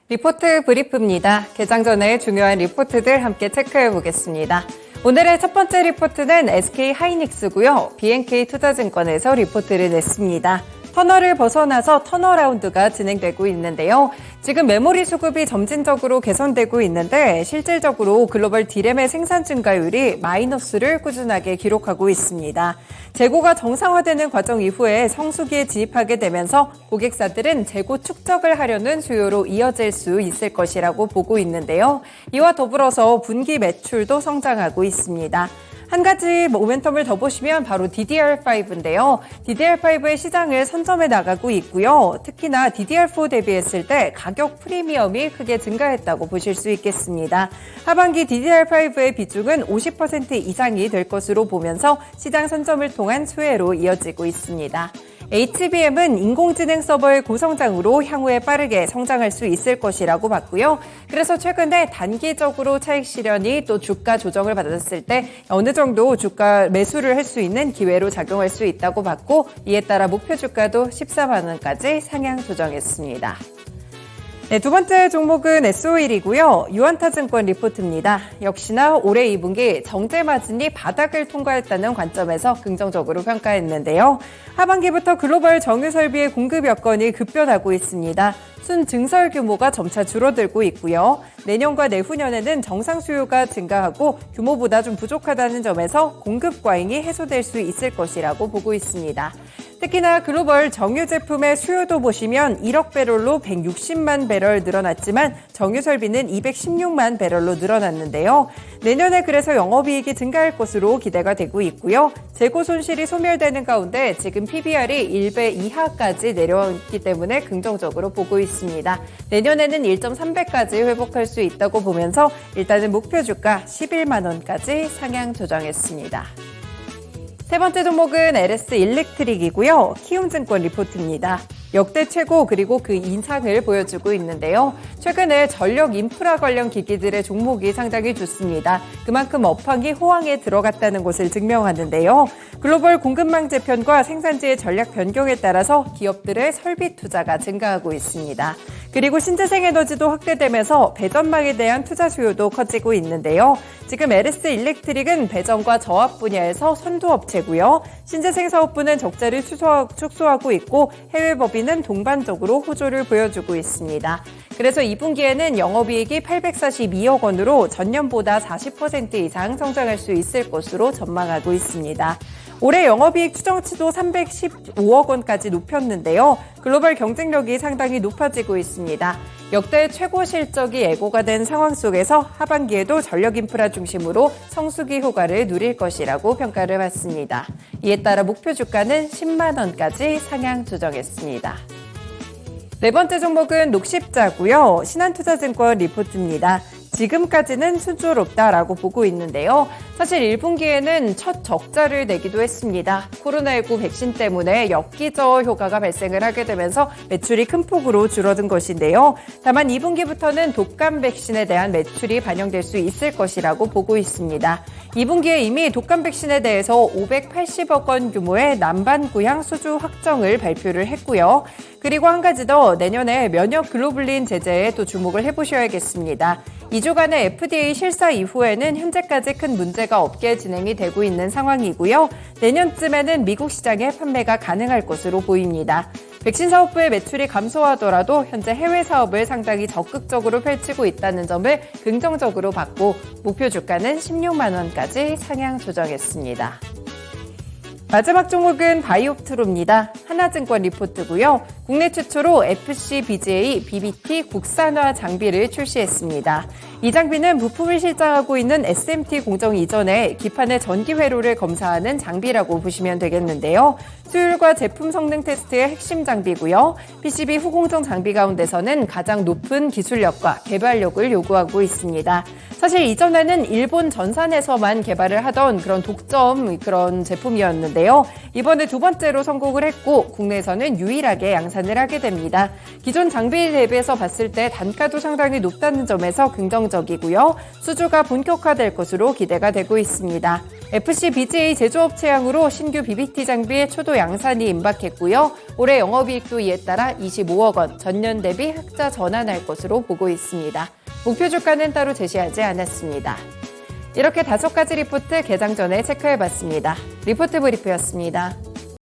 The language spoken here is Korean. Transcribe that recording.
리포트 브리프입니다. 개장 전에 중요한 리포트들 함께 체크해 보겠습니다. 오늘의 첫 번째 리포트는 SK 하이닉스고요. BNK 투자증권에서 리포트를 냈습니다. 터널을 벗어나서 턴어라운드가 진행되고 있는데요. 지금 메모리 수급이 점진적으로 개선되고 있는데 실질적으로 글로벌 D램의 생산 증가율이 마이너스를 꾸준하게 기록하고 있습니다. 재고가 정상화되는 과정 이후에 성수기에 진입하게 되면서 고객사들은 재고 축적을 하려는 수요로 이어질 수 있을 것이라고 보고 있는데요. 이와 더불어서 분기 매출도 성장하고 있습니다. 한 가지 모멘텀을 더 보시면 바로 DDR5인데요. DDR5의 시장을 선점해 나가고 있고요. 특히나 DDR4 대비했을 때 가격 프리미엄이 크게 증가했다고 보실 수 있겠습니다. 하반기 DDR5의 비중은 50% 이상이 될 것으로 보면서 시장 선점을 통한 수혜로 이어지고 있습니다. HBM은 인공지능 서버의 고성장으로 향후에 빠르게 성장할 수 있을 것이라고 봤고요. 그래서 최근에 단기적으로 차익 실현이 또 주가 조정을 받았을 때 어느 정도 주가 매수를 할 수 있는 기회로 작용할 수 있다고 봤고, 이에 따라 목표 주가도 14만 원까지 상향 조정했습니다. 네, 두 번째 종목은 S-OIL이고요. 유한타증권 리포트입니다. 역시나 올해 2분기 정제 마진이 바닥을 통과했다는 관점에서 긍정적으로 평가했는데요. 하반기부터 글로벌 정유 설비의 공급 여건이 급변하고 있습니다. 순증설 규모가 점차 줄어들고 있고요. 내년과 내후년에는 정상 수요가 증가하고 규모보다 좀 부족하다는 점에서 공급 과잉이 해소될 수 있을 것이라고 보고 있습니다. 특히나 글로벌 정유 제품의 수요도 보시면 1억 배럴로 160만 배럴 늘어났지만 정유 설비는 216만 배럴로 늘어났는데요. 내년에 그래서 영업이익이 증가할 것으로 기대가 되고 있고요. 재고 손실이 소멸되는 가운데 지금 PBR이 1배 이하까지 내려왔기 때문에 긍정적으로 보고 있습니다. 내년에는 1.3배까지 회복할 수 있다고 보면서 일단은 목표 주가 11만 원까지 상향 조정했습니다. 세 번째 종목은 LS 일렉트릭이고요. 키움증권 리포트입니다. 역대 최고 그리고 그 인상을 보여주고 있는데요. 최근에 전력 인프라 관련 기기들의 종목이 상당히 좋습니다. 그만큼 업황이 호황에 들어갔다는 것을 증명하는데요. 글로벌 공급망 재편과 생산지의 전략 변경에 따라서 기업들의 설비 투자가 증가하고 있습니다. 그리고 신재생 에너지도 확대되면서 배전망에 대한 투자 수요도 커지고 있는데요. 지금 LS 일렉트릭은 배전과 저압 분야에서 선두업체고요. 신재생 사업부는 적자를 축소하고 있고 해외 법인은 동반적으로 호조를 보여주고 있습니다. 그래서 2분기에는 영업이익이 842억 원으로 전년보다 40% 이상 성장할 수 있을 것으로 전망하고 있습니다. 올해 영업이익 추정치도 315억 원까지 높였는데요. 글로벌 경쟁력이 상당히 높아지고 있습니다. 역대 최고 실적이 예고가 된 상황 속에서 하반기에도 전력 인프라 중심으로 성수기 효과를 누릴 것이라고 평가를 받습니다. 이에 따라 목표 주가는 10만 원까지 상향 조정했습니다. 네 번째 종목은 녹십자고요. 신한투자증권 리포트입니다. 지금까지는 순조롭다라고 보고 있는데요. 사실 1분기에는 첫 적자를 내기도 했습니다. 코로나19 백신 때문에 엽기저 효과가 발생을 하게 되면서 매출이 큰 폭으로 줄어든 것인데요. 다만 2분기부터는 독감 백신에 대한 매출이 반영될 수 있을 것이라고 보고 있습니다. 2분기에 이미 독감 백신에 대해서 580억 원 규모의 남반구향 수주 확정을 발표를 했고요. 그리고 한 가지 더, 내년에 면역 글로불린 제재에 또 주목을 해보셔야겠습니다. 2주간의 FDA 실사 이후에는 현재까지 큰 문제가 없게 진행이 되고 있는 상황이고요. 내년쯤에는 미국 시장에 판매가 가능할 것으로 보입니다. 백신 사업부의 매출이 감소하더라도 현재 해외 사업을 상당히 적극적으로 펼치고 있다는 점을 긍정적으로 봤고, 목표 주가는 16만 원까지 상향 조정했습니다. 마지막 종목은 바이옵트로입니다. 하나증권 리포트고요. 국내 최초로 FCBGA BBT 국산화 장비를 출시했습니다. 이 장비는 부품을 실장하고 있는 SMT 공정 이전에 기판의 전기 회로를 검사하는 장비라고 보시면 되겠는데요. 수율과 제품 성능 테스트의 핵심 장비고요. PCB 후공정 장비 가운데서는 가장 높은 기술력과 개발력을 요구하고 있습니다. 사실 이전에는 일본 전산에서만 개발을 하던 그런 독점 그런 제품이었는데 있었는데요. 이번에 두 번째로 성공을 했고 국내에서는 유일하게 양산을 하게 됩니다. 기존 장비 대비해서 봤을 때 단가도 상당히 높다는 점에서 긍정적이고요. 수주가 본격화될 것으로 기대가 되고 있습니다. FC BGA 제조업체향으로 신규 BBT 장비의 초도 양산이 임박했고요. 올해 영업이익도 이에 따라 25억 원, 전년 대비 흑자 전환할 것으로 보고 있습니다. 목표 주가는 따로 제시하지 않았습니다. 이렇게 5가지 리포트 개장 전에 체크해봤습니다. 리포트 브리프였습니다.